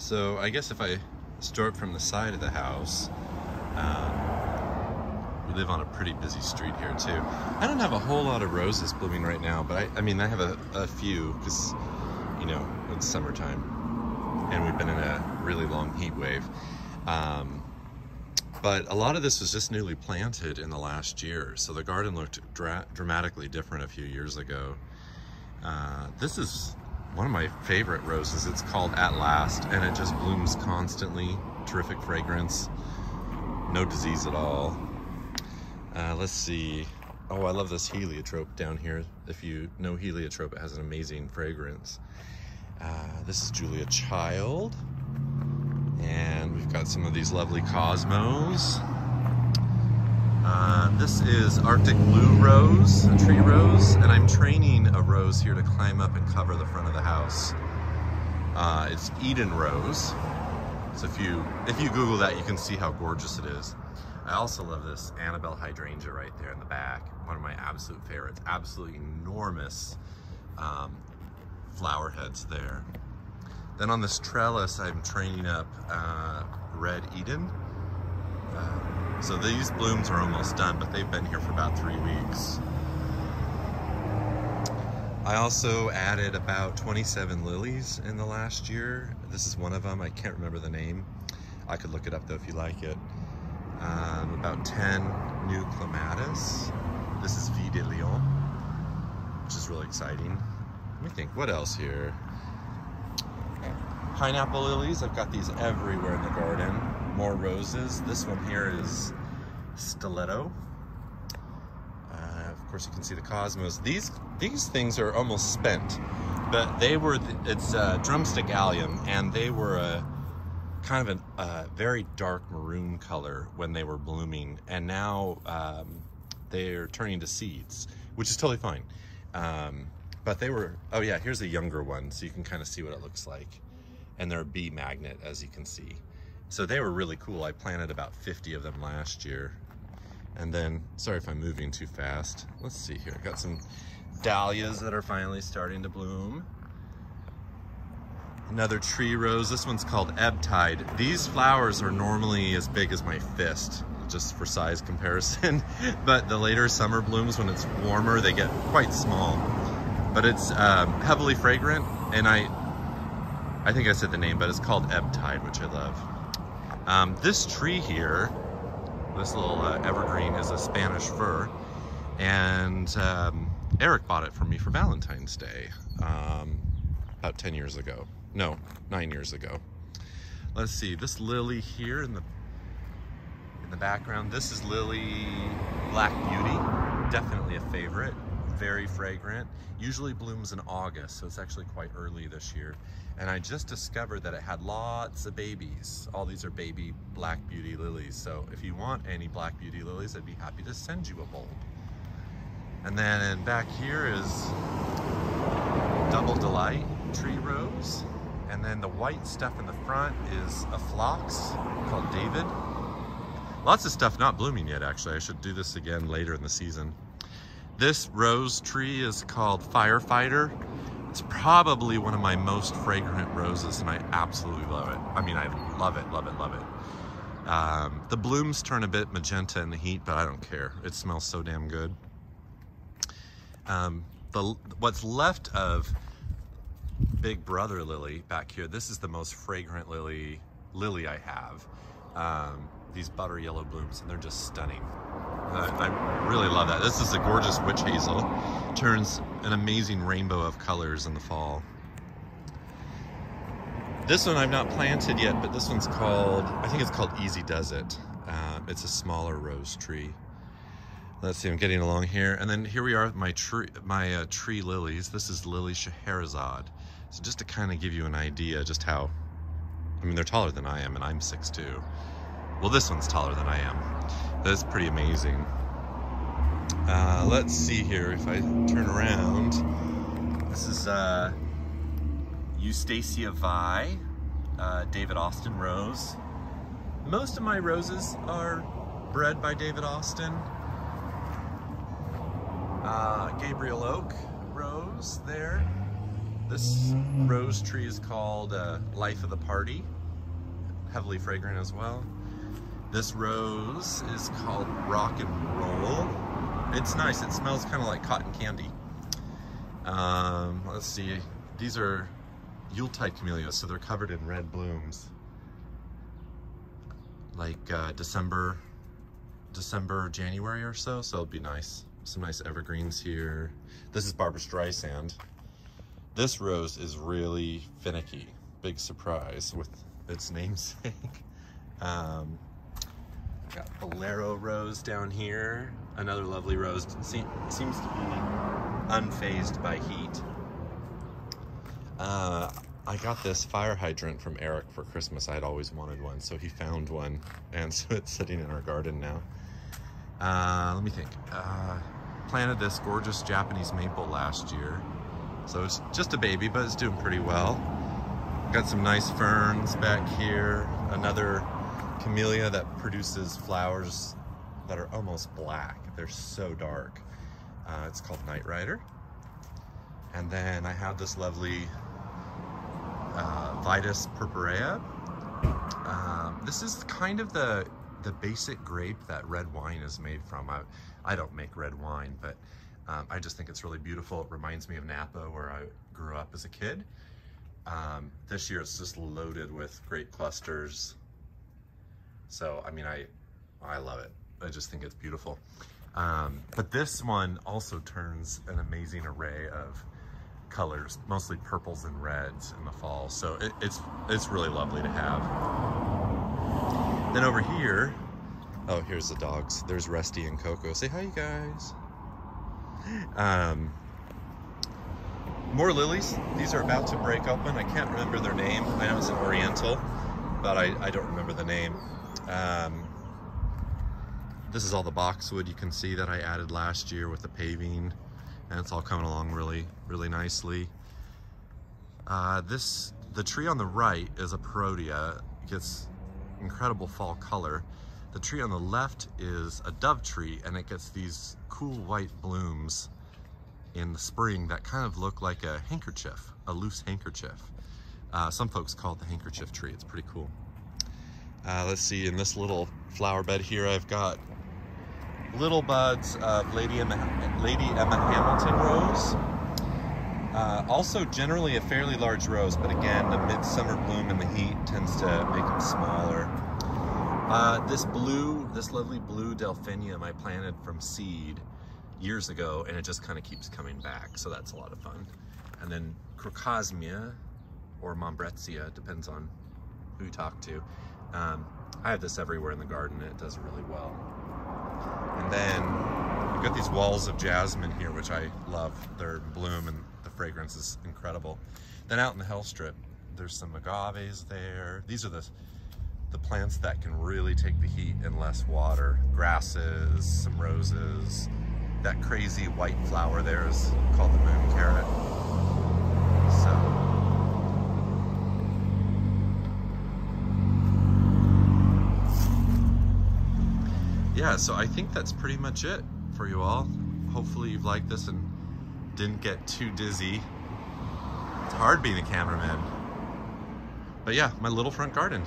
So I guess if I start from the side of the house, we live on a pretty busy street here too. I don't have a whole lot of roses blooming right now, but I mean I have a few because, you know, it's summertime and we've been in a really long heat wave. But a lot of this was just newly planted in the last year, so the garden looked dramatically different a few years ago. This is one of my favorite roses. It's called At Last, and it just blooms constantly. Terrific fragrance, no disease at all. Let's see. Oh, I love this heliotrope down here. If you know heliotrope, it has an amazing fragrance. This is Julia Child. And we've got some of these lovely cosmos. This is Arctic Blue Rose, a tree rose, and I'm training a rose here to climb up and cover the front of the house. It's Eden Rose. So if you Google that, you can see how gorgeous it is. I also love this Annabelle hydrangea right there in the back. One of my absolute favorites. Absolutely enormous flower heads there. Then on this trellis, I'm training up Red Eden. So these blooms are almost done, but they've been here for about 3 weeks. I also added about 27 lilies in the last year. This is one of them. I can't remember the name. I could look it up though if you like it. About 10 new clematis. This is Vie de Lyon, which is really exciting. Let me think, what else here? Pineapple lilies, I've got these everywhere in the garden. More roses. This one here is Stiletto. Of course you can see the cosmos. These things are almost spent, but they were, it's drumstick allium, and they were a kind of a very dark maroon color when they were blooming, and now they're turning to seeds, which is totally fine. But they were, oh yeah, here's a younger one, so you can kind of see what it looks like. And they're a bee magnet, as you can see. So they were really cool. I planted about 50 of them last year. And then, sorry if I'm moving too fast. Let's see here, I got some dahlias that are finally starting to bloom. Another tree rose, this one's called Ebb Tide. These flowers are normally as big as my fist, just for size comparison. But the later summer blooms, when it's warmer, they get quite small. But it's heavily fragrant, and I think I said the name, but it's called Ebb Tide, which I love. This tree here, this little evergreen, is a Spanish fir, and Eric bought it for me for Valentine's Day about 10 years ago. No, 9 years ago. Let's see, this lily here in the background, this is Lily Black Beauty, definitely a favorite. Very fragrant, usually blooms in August, so it's actually quite early this year. And I just discovered that it had lots of babies. All these are baby Black Beauty lilies, so if you want any Black Beauty lilies, I'd be happy to send you a bulb. And then back here is Double Delight tree rose, and then the white stuff in the front is a phlox called David. Lots of stuff not blooming yet, actually. I should do this again later in the season. This rose tree is called Firefighter. It's probably one of my most fragrant roses, and I absolutely love it. I mean, I love it, love it, love it. The blooms turn a bit magenta in the heat, but I don't care. It smells so damn good. What's left of Big Brother lily back here, this is the most fragrant lily I have. These butter yellow blooms, and they're just stunning. I really love that. This is a gorgeous witch hazel. Turns an amazing rainbow of colors in the fall. This one I've not planted yet, but this one's called, I think it's called Easy Does It. It's a smaller rose tree. Let's see, I'm getting along here. And then here we are with my tree lilies. This is Lily Scheherazade. So just to kind of give you an idea just how, I mean, they're taller than I am, and I'm 6'2". Well, this one's taller than I am. That's pretty amazing. Let's see here, if I turn around. This is Eustacia Vi, David Austin rose. Most of my roses are bred by David Austin. Gabriel Oak rose there. This rose tree is called Life of the Party, heavily fragrant as well. This rose is called Rock and Roll. It's nice, it smells kind of like cotton candy. Let's see, these are Yuletide camellias, so they're covered in red blooms. Like December, January or so, so it'll be nice. Some nice evergreens here. This is Barbra Streisand. This rose is really finicky. Big surprise with its namesake. Got Bolero rose down here. Another lovely rose. Seems to be unfazed by heat. I got this fire hydrant from Eric for Christmas. I had always wanted one, so he found one, and so it's sitting in our garden now. Let me think. Planted this gorgeous Japanese maple last year. So it's just a baby, but it's doing pretty well. Got some nice ferns back here. Another camellia that produces flowers that are almost black. They're so dark. It's called Night Rider. And then I have this lovely Vitis purpurea. This is kind of the basic grape that red wine is made from. I don't make red wine, but I just think it's really beautiful. It reminds me of Napa, where I grew up as a kid. This year it's just loaded with grape clusters. So, I mean, I love it. I just think it's beautiful. But this one also turns an amazing array of colors, mostly purples and reds in the fall. So it's really lovely to have. Then over here, oh, here's the dogs. There's Rusty and Coco. Say hi, you guys. More lilies. These are about to break open. I can't remember their name. I know it's an oriental, but I don't remember the name. This is all the boxwood you can see that I added last year with the paving, and it's all coming along really, really nicely. The tree on the right is a Perodia. It gets incredible fall color. The tree on the left is a dove tree, and it gets these cool white blooms in the spring that kind of look like a handkerchief, a loose handkerchief. Some folks call it the handkerchief tree. It's pretty cool. Let's see, in this little flower bed here, I've got little buds of Lady Emma Hamilton rose. Also generally a fairly large rose, but again, the midsummer bloom and the heat tends to make them smaller. This lovely blue delphinium I planted from seed years ago, and it just kind of keeps coming back, so that's a lot of fun. And then crocosmia, or Mombretzia, depends on who you talk to. I have this everywhere in the garden, and it does really well. And then we've got these walls of jasmine here, which I love. Their bloom and the fragrance is incredible. Then out in the hell strip, there's some agaves there. These are the plants that can really take the heat in less water. Grasses, some roses. That crazy white flower there is called the moon carrot. So, yeah, so I think that's pretty much it for you all. Hopefully you've liked this and didn't get too dizzy. It's hard being a cameraman. But yeah, my little front garden.